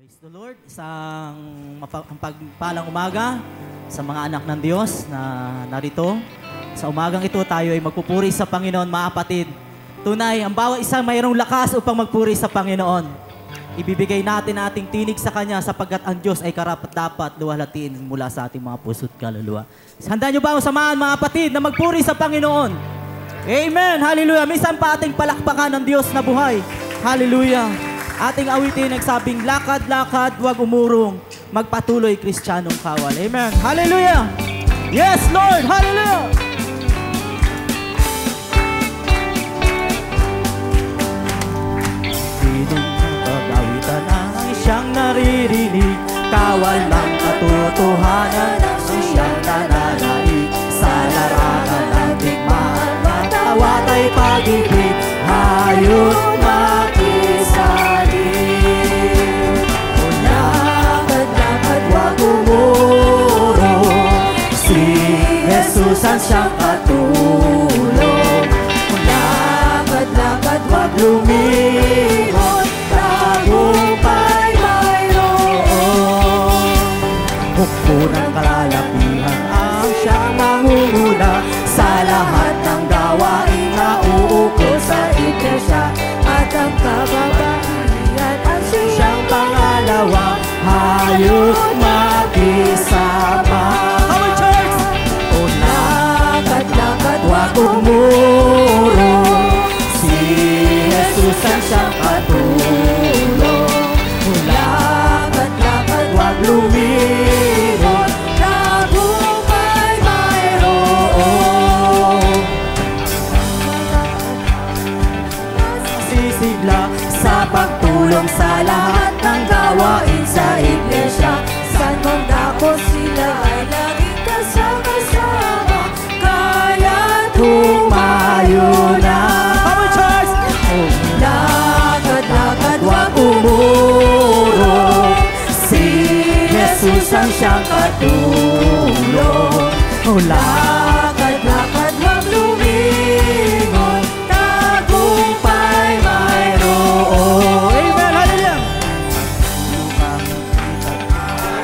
Praise the Lord. Isang mapagpalang umaga sa mga anak ng Diyos na narito. Sa umagang ito tayo ay magpupuri sa Panginoon, mga kapatid. Tunay, ang bawat isa mayroong lakas upang magpuri sa Panginoon. Ibibigay natin ating tinig sa Kanya sapagkat ang Diyos ay karapat-dapat luwalhatiin mula sa ating mga puso't kaluluwa. Handa niyo ba ang samahan, mga kapatid, na magpuri sa Panginoon? Amen! Hallelujah! Minsan pa ating palakpakan ng Diyos na buhay. Hallelujah! Ating awitin nagsabing, lakad-lakad, huwag umurong, magpatuloy Kristiyanong kawal. Amen. Hallelujah! Yes, Lord! Hallelujah! Piling ng pag-awitan ay siyang naririnig, kawal ng katotohanan ang siyang nananaig, sa larangan ng digmaan, matawat ay pag-ibig, hayos makisali. Jesus ang siyang katulong. Lakad-lakad, wag lumingon, tagumpay mayroon. Hukbo ng kalalakihan ang siyang mangunguna sa lahat ng gawain na uukol sa iglesia. At ang kababaihan ang siyang pangalawa, hayos makisama. Huwag umurong, si Jesus ang siyang katulong. Lakad-lakad, huwag lumingon, tagumpay mayroon. Sisigla sa pagtulong sa lahat ng gawain sa iglesia. Saan mang dako sila ay laging kasama-sama. Tumayo na. Come on, church! Lakad-lakad, wag umurong, si Jesus ang siyang katulong. Lakad-lakad, wag lumingon, tagumpay mayroon. Amen, hallelujah!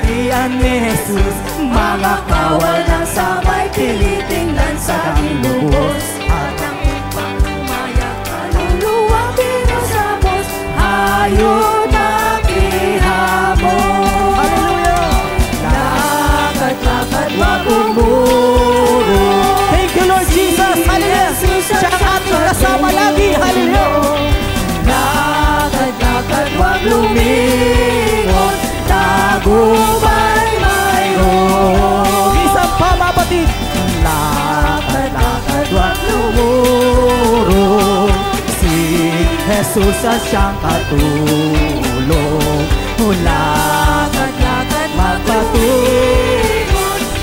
Iyan ni Jesus, mga kawal ng samay, tinitingnan sa kanyang lubos. At ang upang umayak, kaluluwang pinasapos, hayos makihamos. Hallelujah! Lakad-lakad, wag umurong. Thank you, Lord Jesus. Hallelujah! Siya ang ating kasama lagi. Hallelujah! Lakad-lakad, wag lumingon, tagumpay mayroon. Isang pamapatid. Lakad-lakad, wag lumurong, si Jesus ang siyang katulong. Lakad-lakad, magpatuloy,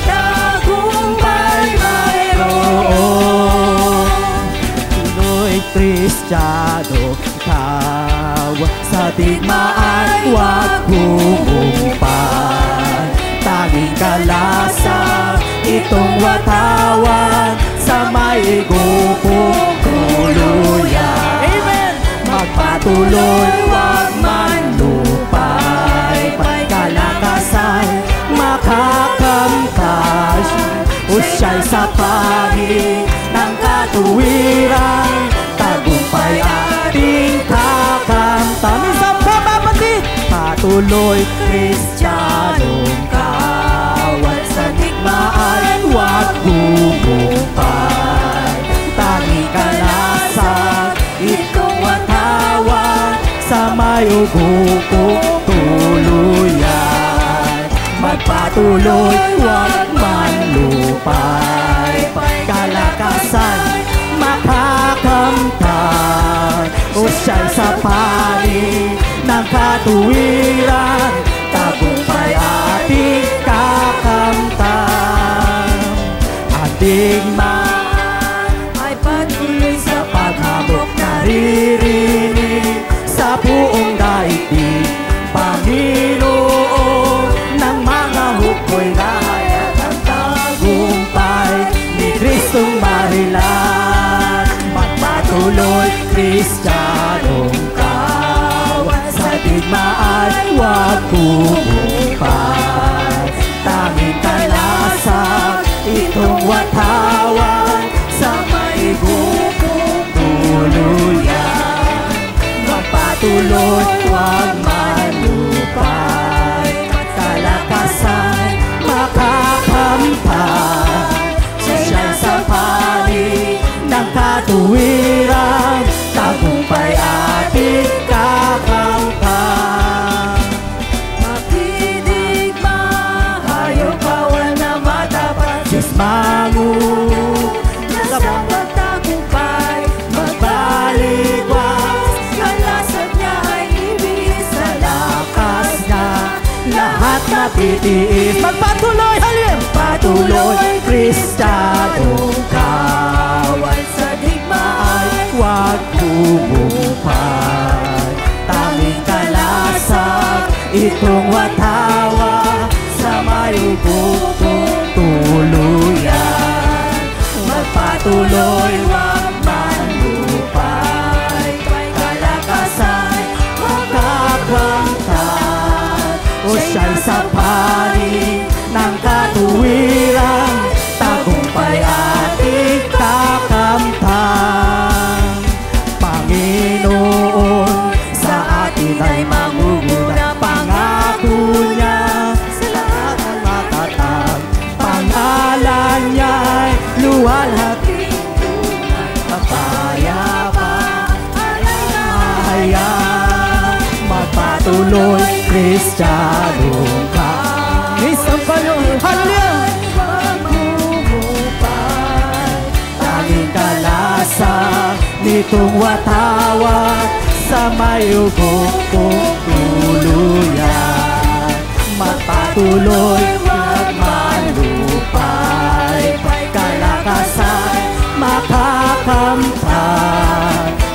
tagumpay mayroon. Tuloy Kristiyano, ikaw sa digmaan, wag humupan. Tanging kalasang itong watawan sa may gupong tuluyan. Amen! Magpatuloy, wag manlupay, kalakasan makakamtas. Usyay sa panig ng katuwiran, tagumpay ating kakanta. Minsan pa, kapatid! Patuloy, Kristiyanong kawal sa digmaan, huwag humumpay. Tanging kalasang itong watawan sa may ugupong tuluyan. Magpatuloy, huwag manlupay, kalakasan makakamtan. Usyay sa panig ng katuwiran, tagumpay ating kakamtan. Ang digmaan ay patuloy sa paghabok, naririnig sa buong daigdig. Panginoon ng mga hukbo'y nahayag ang tagumpay ni Kristong marilan. Magpatuloy, Kristiyanong kawal sa digmaan, wag maghuhumpay. Tanging kalasag itong watawan sa may gupong tuluyan. Magpatuloy, huwag malupay, kalakasan makakamtan. Siya sa panig ng katuwiran, tagumpay ating kakamtan. Makinig mahayop, bawal na matapat, Diyos manguh nasa pagtagumpay, magbaligwas, kalasag niya ay ibig sa lakas niya, lahat mapitiis. Magpatuloy, halim! Patuloy, Kristiyanong kawal sa digmaan, huwag humumpay. Tanging kalasag itong watawa sa mayugupong tuluyan. Magpatuloy, huwag manlupay, kalakasan makakamtan. O siya'y sa panig ng katuwiran, tagumpay ating kakamtan. Panginoon sa atin ay mangunguna, pangako niya sa lahat ng matatag. Pangalan niya'y luwalhati, kapayapa, alay magpatuloy, Kristiyanong ka. Isang palong, hallelujah! Maghuhumpay, tanging kalasag nitong watawa sa mayugupong tuluyan. Magpatuloy, huwag malupay, kalakasan makakamtan.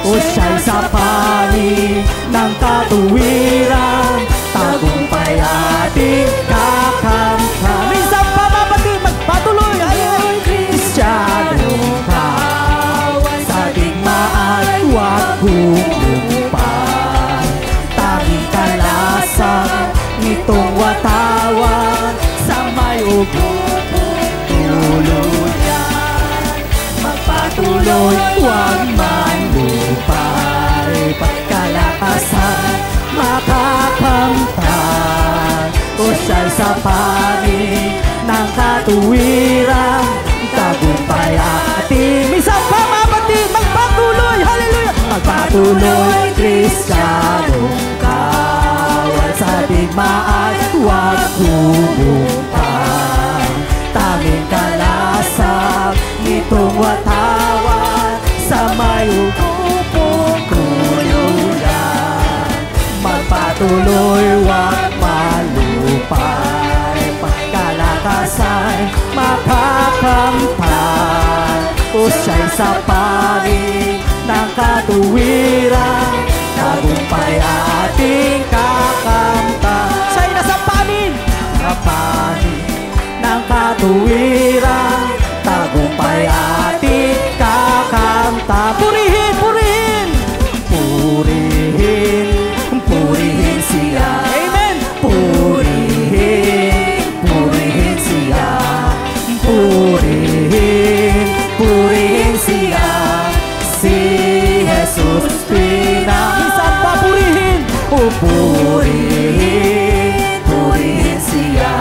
O siya'y sa panig ng katuwiran, tagumpay ating kakamtan. Minsan pa mapatid, magpatuloy, ay Kristiyanong kawal sa digmaan, huwag humumpay. Tanging kalasag nitong watawan sa mayugupong tuluyan. Magpatuloy, huwag manlupay, kalakasan makakamtan. O siya'y sa panig ng katuwiran, tagumpay ating. Minsan pa mapatid, magpatuloy, hallelujah! Magpatuloy, Kristiyanong kawal sa digmaan, huwag humumpay. Tanging kalasag nitong watawan sa mayugupong tuluyan. Magpatuloy, huwag malupay, kalakasan makakamtan. O siya'y sa panig ng katuwiran, tagumpay ating kakamtan. Siya'y nasa panig ng katuwiran, tagumpay ating kakamtan. Purihin, purihin, purihin, purihin siya. Amen. Purihin, purihin siya. Purihin, purihin siya. Si Jesus pinag-isang papurihin. O purihin, purihin siya.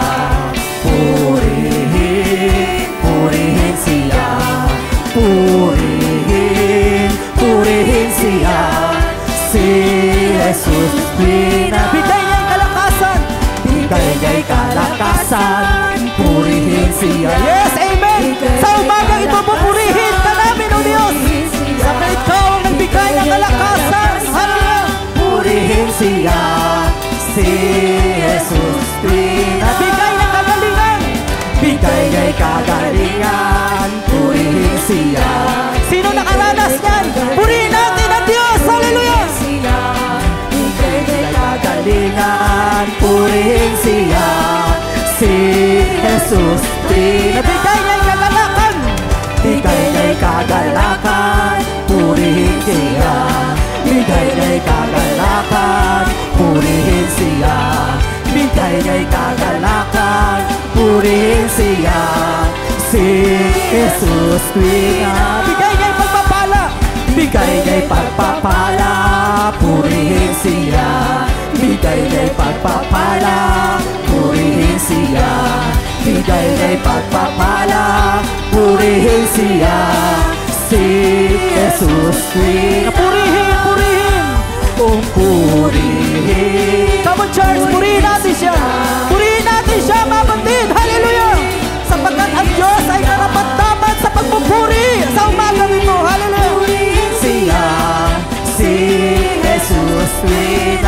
Purihin, purihin siya. Purihin, purihin siya. Si Jesus pinabigay niya'y kalakasan, bigay niya'y kalakasan, purihin siya. Yes, amen! Sa umagang ito, pupurihin ka namin, O Diyos, sapagkat ikaw ang nagbigay ng kalakasan. Hallelujah! Purihin siya. Si Jesus pinabigay ng kagalingan, bigay niya'y kagalingan, purihin siya. Sino nakaranas niyan? Purihin natin ang Diyos! Hallelujah! Bigay niya'y kagalingan, purihin siya. Si Jesus pinabigay niya'y kagalakan, bigay niya'y kagalakan, purihin siya. Bigay niya'y kagalakan, purihin siya. niya'y kagalakan, purihin siya, si Jesus tuwing bigay niya'y pagpapala, bigay niya'y pagpapala, purihin siya, bigay niya'y pagpapala, purihin siya, bigay niya'y pagpapala, purihin siya, si Jesus tuwing purihin, purihin, purihin. Come on church, purihin natin siya, purihin natin siya mga kapatid, hallelujah, sapagkat ang Diyos ay karapat-dapat sa pagpupuri sa umagang ito, hallelujah. Purihin siya, si Jesus tuwing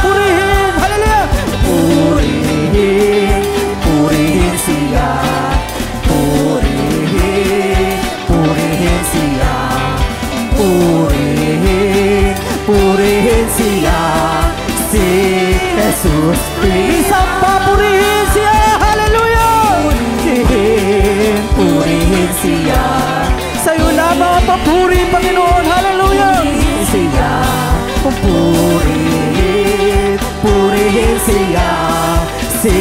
purihin, hallelujah. Purihin, purihin siya, purihin, purihin siya, purihin, purihin siya, si Jesus tuwing isang papurihin siya, hallelujah. Purihin, purihin siya, sa'yo lamang ang papuri, Panginoon, hallelujah. Siya, purihin, purihin siya, si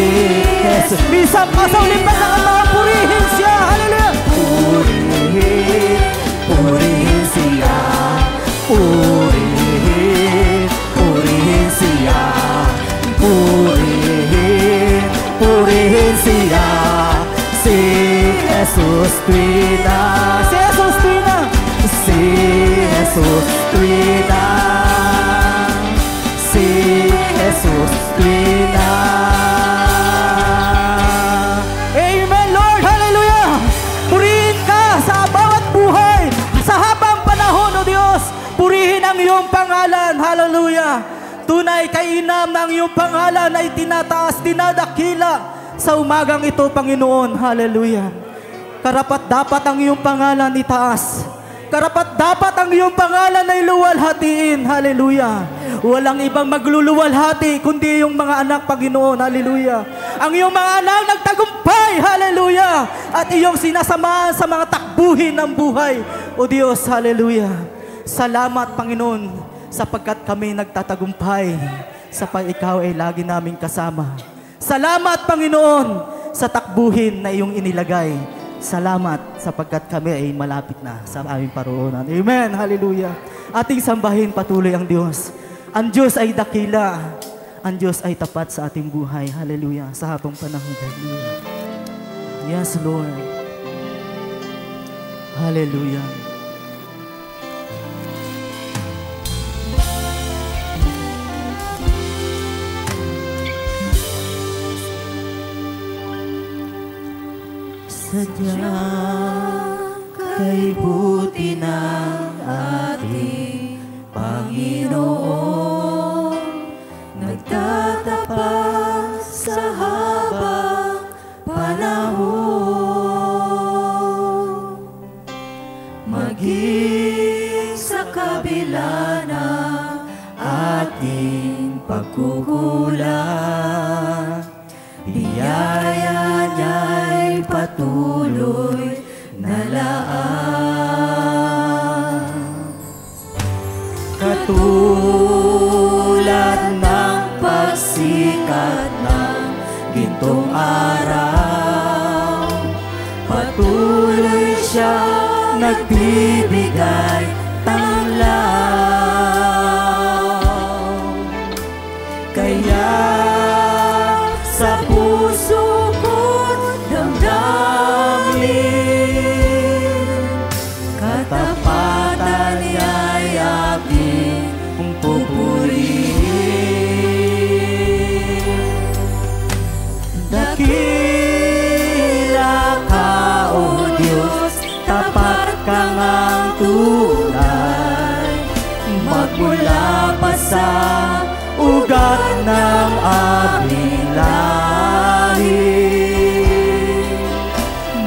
Jesus. Isang pasaulipan na ang mga purihin siya, hallelujah. Purihin, purihin siya, purihin, purihin siya, purihin, purihin siya, si Jesus tuwina, si Jesus tuwina, si Jesus tuwina, si Jesus tuwina. Amen, Lord, hallelujah. Purihin ka sa bawat buhay, sa habang panahon, O Diyos. Purihin ang iyong pangalan, hallelujah. Tunay kainam ng iyong pangalan ay tinataas, dinadakila sa umagang ito, Panginoon, hallelujah. Karapat-dapat ang iyong pangalan itaas. Karapat-dapat ang iyong pangalan ay luwalhatiin, hallelujah. Walang ibang magluluwalhati kundi yung mga anak, Panginoon, hallelujah. Ang iyong mga anak nagtagumpay, hallelujah. At iyong sinasamahan sa mga takbuhin ng buhay, O Diyos, hallelujah. Salamat, Panginoon, sapagkat kami nagtatagumpay sa ikaw ay lagi naming kasama. Salamat, Panginoon, sa takbuhin na iyong inilagay. Salamat sapagkat kami ay malapit na sa aming paroonan. Amen, hallelujah. Ating sambahin patuloy ang Diyos. Ang Diyos ay dakila. Ang Diyos ay tapat sa ating buhay. Hallelujah. Sa habang panahon. Hallelujah. Yes, Lord. Hallelujah. Sadyang kay buti ng ating Panginoon, nagtatapat sa habang panahon, maging sa kabila ng ating pagkukulang, biyaya niya'y patuloy na laan. Katulad ng pagsikat ng gintong araw, patuloy siya nagbibigay tanglaw. Kaya sa puso ko't damdamin, katapatan niya'y aking pupurihin. Dakila ka, O Diyos, tapat ka ngang tunay, magmula pa sa ugat ng aming lahi.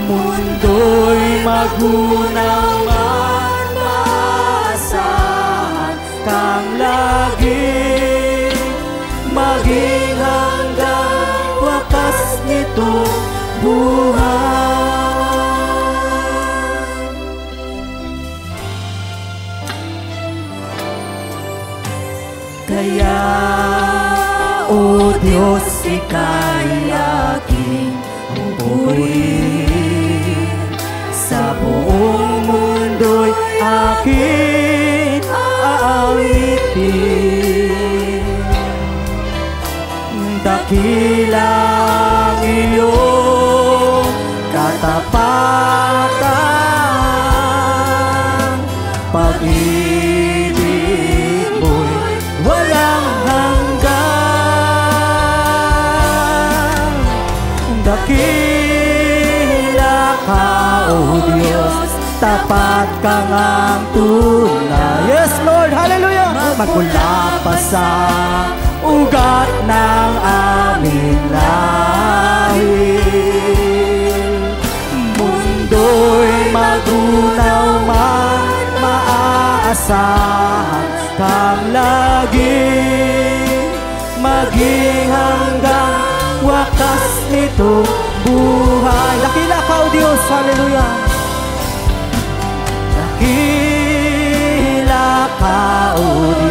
Mundo'y magunaw man maasahan kang lagi, maging hanggang wakas nitong buhay. Kaya, O Ika'y aking pupurihin, sa buong mundo'y aking aawitin. Dakilang iyong katapatan, pag-ibig mo'y walang hanggan. Dakila ka, O Diyos, tapat ka ngang tunay. Yes, Lord, hallelujah! Magmula pa sa ugat ng aming lahi, mundo'y magunaw man, maaasahan kang lagi, maging hanggang wakas nitong buhay. Dakila ka, O Diyos, hallelujah! Dakila ka, O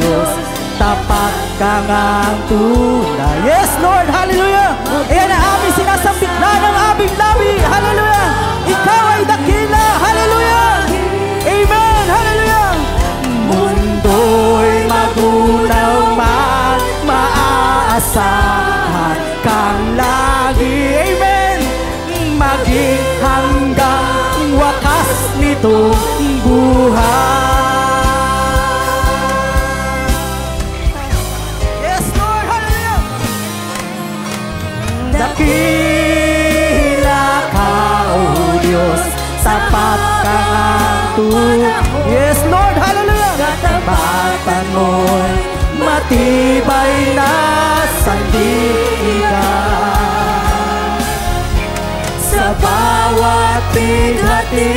Diyos, tapat ka ngang tunay. Yes, Lord, hallelujah! Ayan ang aming sinasambit na ng aming labi, hallelujah! Ikaw ay dakila, hallelujah! Amen, hallelujah! Mundo'y magunaw man, maaasahan kang lagi, amen! Maging hanggang wakas nitong buhay. Dakila ka, O Diyos, tapat ka ngang tunay. Yes, Lord, hallelujah! Katapatan mo'y matibay na sandigan. Sa bawat bighati,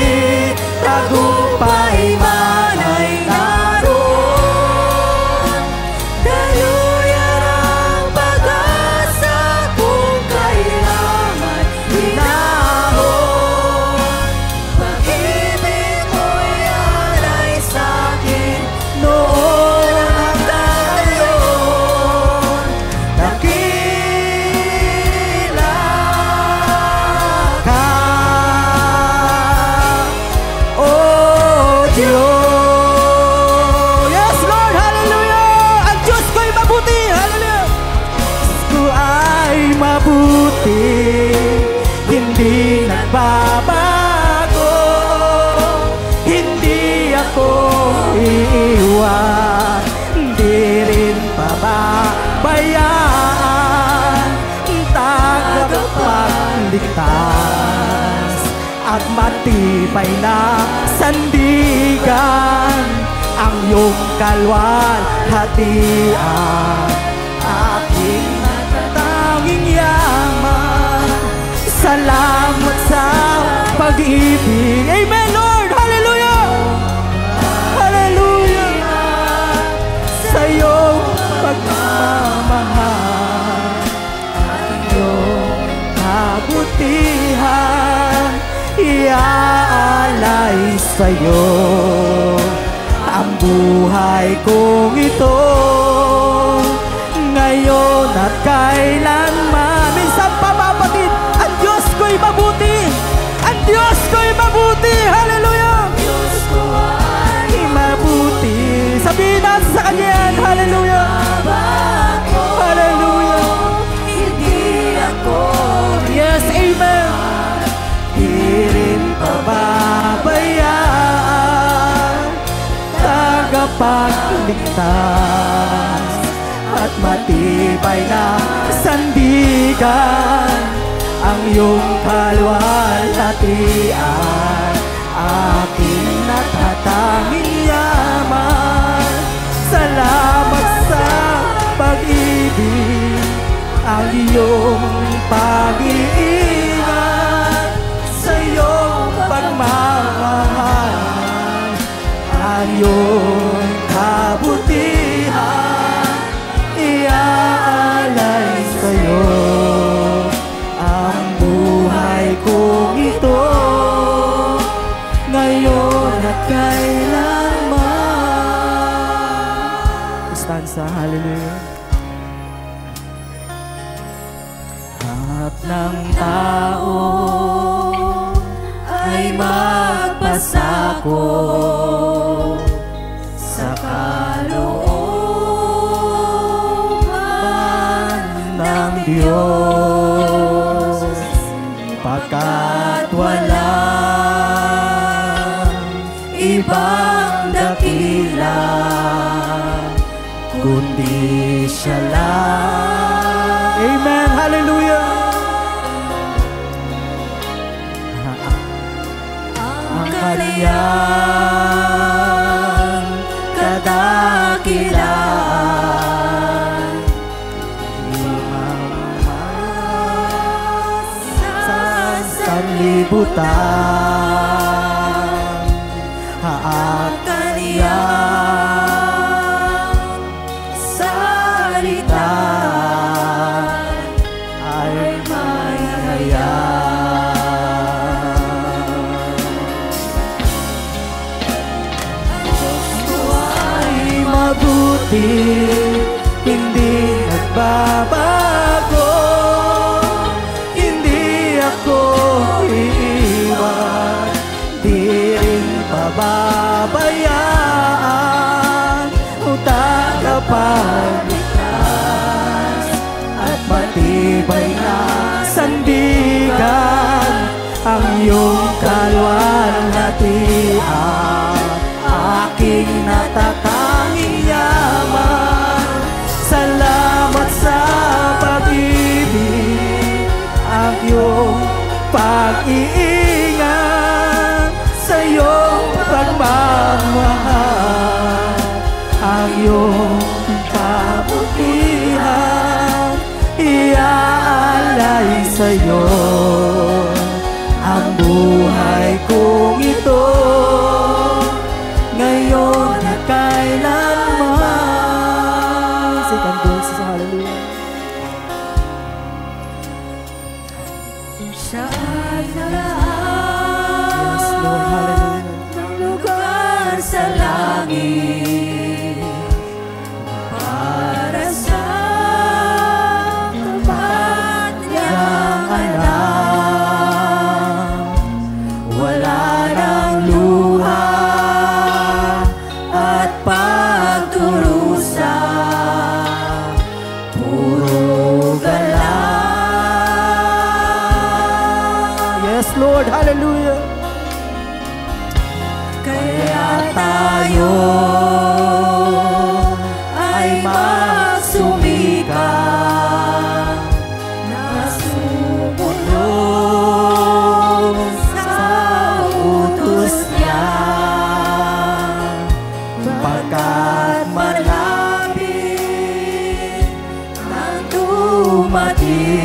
tagumpay man ay naroon. Daluyan ang pag-asa kung kailangan hinahon. Pag-ibig mo'y alay sa'kin noon hanggang ngayon. Dakila ka, O Diyos. Yes, Lord, hallelujah! Ang Diyos ko'y mabuti, hallelujah! Diyos ko ay mabuti, hindi nagbabago, hindi ako iiwan, hindi rin pababayaan, tagapagligtas at matibay na sandigan, ang iyong kalwalhatian, aking natatanging yaman. Salamat sa pag-ibig. Amen, Lord, hallelujah! Hallelujah! Sa iyong pagmamahal, ang iyong kabutihan, iaalay sa'yo ang buhay kong ito, ngayon at kailanman. Minsan pa, mga kapatid, ang Diyos ko'y mabuti, ang Diyos ko'y mabuti, hallelujah! Diyos ko ay mabuti. Sabihin natin sa Kanya yan, hallelujah! Hallelujah! Hindi ako, yes, amen! Di rin pababayaan, tagapagligtas at matibay na sandigan, ang iyong kalwalhatian, aking natatanging yaman. Salamat sa pag-ibig, ang iyong pag-iingat, sa iyong pagmamahal, ang iyong kabutihan, iaalay sa'yo ang buhay kong ito, ngayon at kailanman. Stanza, hallelujah. ng tao ay magpasako sa kalooban ng Diyos, pagkat walang ibang dakila kundi siya lang. Amen. Hallelujah. Ang kaniyang kadakilaan sa sanlibutan, at kaniyang salita ay may hayag. Diyos ko ay mabuti, hindi nagbabago, hindi ako iiwan, di rin pababayaan, o tagapagligtas at matibay na sandigan, ang iyong kalwalhatian, aking natatanging yaman. Salamat sa pag-ibig, ang iyong pag-iingat, sa iyong pagmamahal, ang iyong kabutihan, iaalay sa iyo ang buhay kong ito, ngayon at kailanman. Second verse sa hallelujah. Siya ay nalaan, yes Lord, hallelujah, ng lugar sa langit para sa tapat niyang anak. Wala nang luha at pagdurusa, puro galang. Yes Lord, hallelujah. Kaya tayo ay magsumikap na sumunod sa utos niya, pagkat malapit nang dumating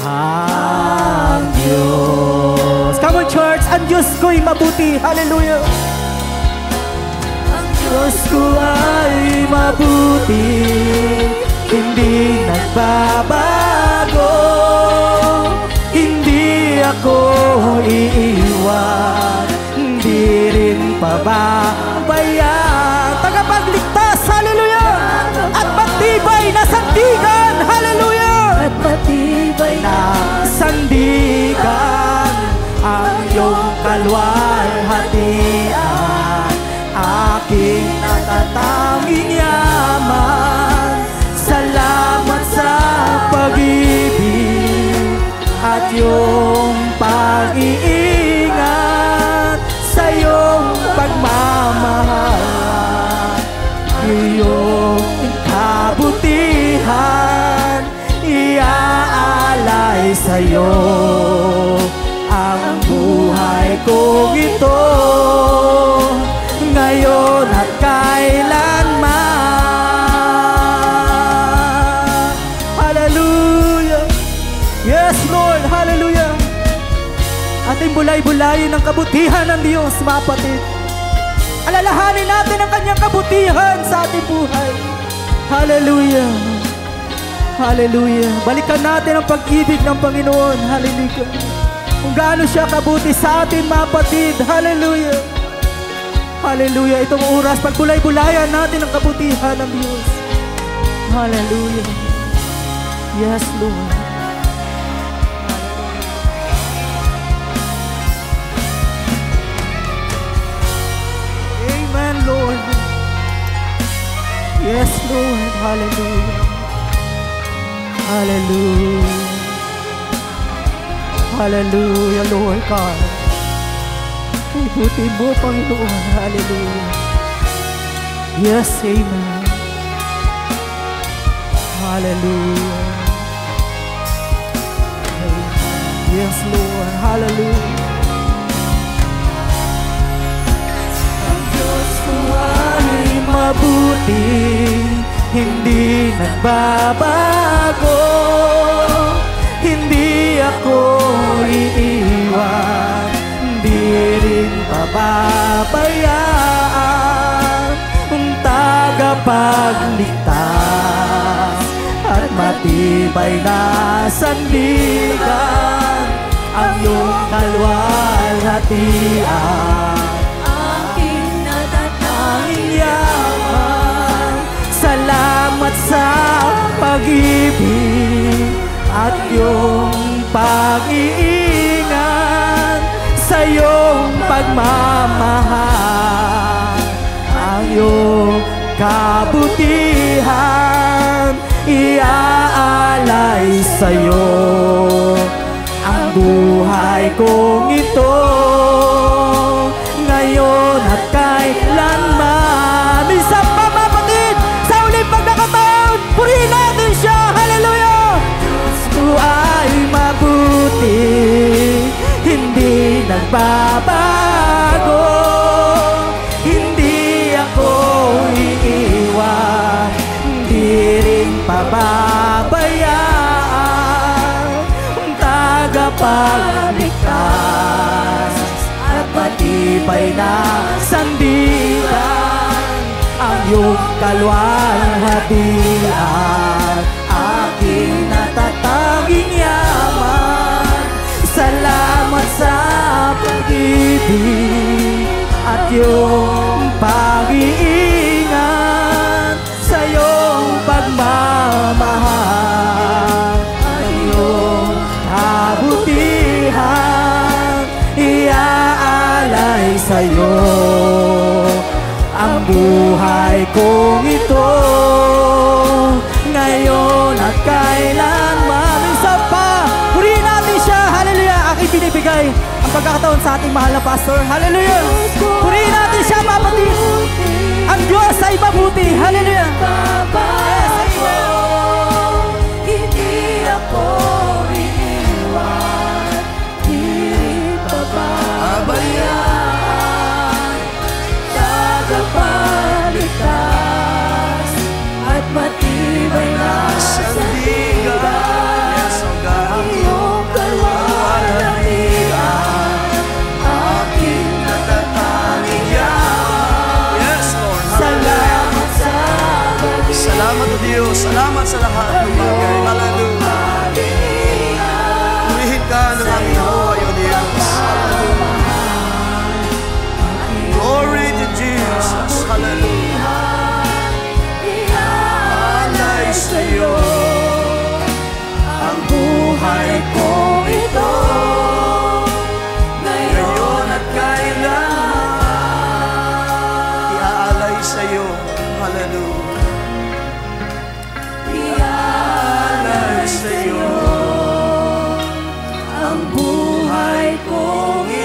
ang Diyos. Come on church, ang Diyos ko'y mabuti. Hallelujah. Ang Diyos ko ay mabuti, hindi nagbabago, hindi ako iiwan, hindi rin pababayaan, tagapagligtas, hallelujah, at matibay na sandigan, hallelujah, at matibay na sandigan, ang iyong kalwalhatian, aking natatanging yaman. Salamat sa pag-ibig at iyong pag-iingat, sa iyong pagmamahal, iyong kabutihan, iaalay sa iyo ang buhay kong ito, ngayon at kailanman. Hallelujah. Yes Lord, hallelujah. Ating bulay-bulayin ang kabutihan ng Diyos, mga kapatid. Alalahanin natin ang kanyang kabutihan sa ating buhay. Hallelujah. Hallelujah. Balikan natin ang pag-ibig ng Panginoon. Hallelujah. Kung gaano siya kabuti sa atin, mga kapatid. Hallelujah. Hallelujah. Itong oras, pagbulay-bulayan natin ang kabutihan ng Diyos. Hallelujah. Yes, Lord. Amen, Lord. Yes, Lord. Hallelujah. Hallelujah. Hallelujah, Lord God. Ibuti mo, Panginoon. Hallelujah. Yes, amen. Hallelujah. Yes, Lord. Hallelujah. Ang Diyos ko ay mabuti, hindi nagbabago. Hindi ako iiwan, hindi rin pababayaan. Ang tagapagligtas at matibay na sandigan, ang iyong kalwalhatian, aking natatanging yaman. Salamat sa pag-ibig at iyong pag-iingat, sa iyong pagmamahal, ang iyong kabutihan, iaalay sa iyo ang buhay kong ito, ngayon at kailanman. Minsan pa, mga kapatid, sa uling pagkakataon, purihin natin siya. Hallelujah! Diyos ko ay mabuti, hindi nagbabago. Hindi ako iiwan, hindi rin pababayaan. Tagapagligtas at matibay na sandigan, ang iyong kalwalhatian, aking natatanging yaman. Salamat sa pag-ibig at iyong pag-iingat, sa iyong pagmamahal, ang iyong kabutihan, iaalay sa iyo ang buhay kong ito, ngayon at kailanman. Isa pa, purihin natin siya. Hallelujah! Aking binibigay ang pagkakataon sa ating mahal na pastor. Hallelujah! Purihin natin siya, kapatid. Ang Diyos ay mabuti. Hallelujah! Hindi ako iiwan, hindi pababayaan. Tagapagligtas at matibay na sandigan, ang iyong kalwalhatian, aking natatanging yaman. Yes, Lord. Salamat sa pag-ibig. Salamat o Diyos. Salamat sa lahat ng bagay. Hallelujah. Purihin ka ng aming buhay o Diyos. Glory to Jesus. Hallelujah. Alay sa iyo ang buhay kong ito, ngayon at kailanman. Iaalay sa iyo. Hallelujah. Iaalay sa iyo ang buhay kong ito.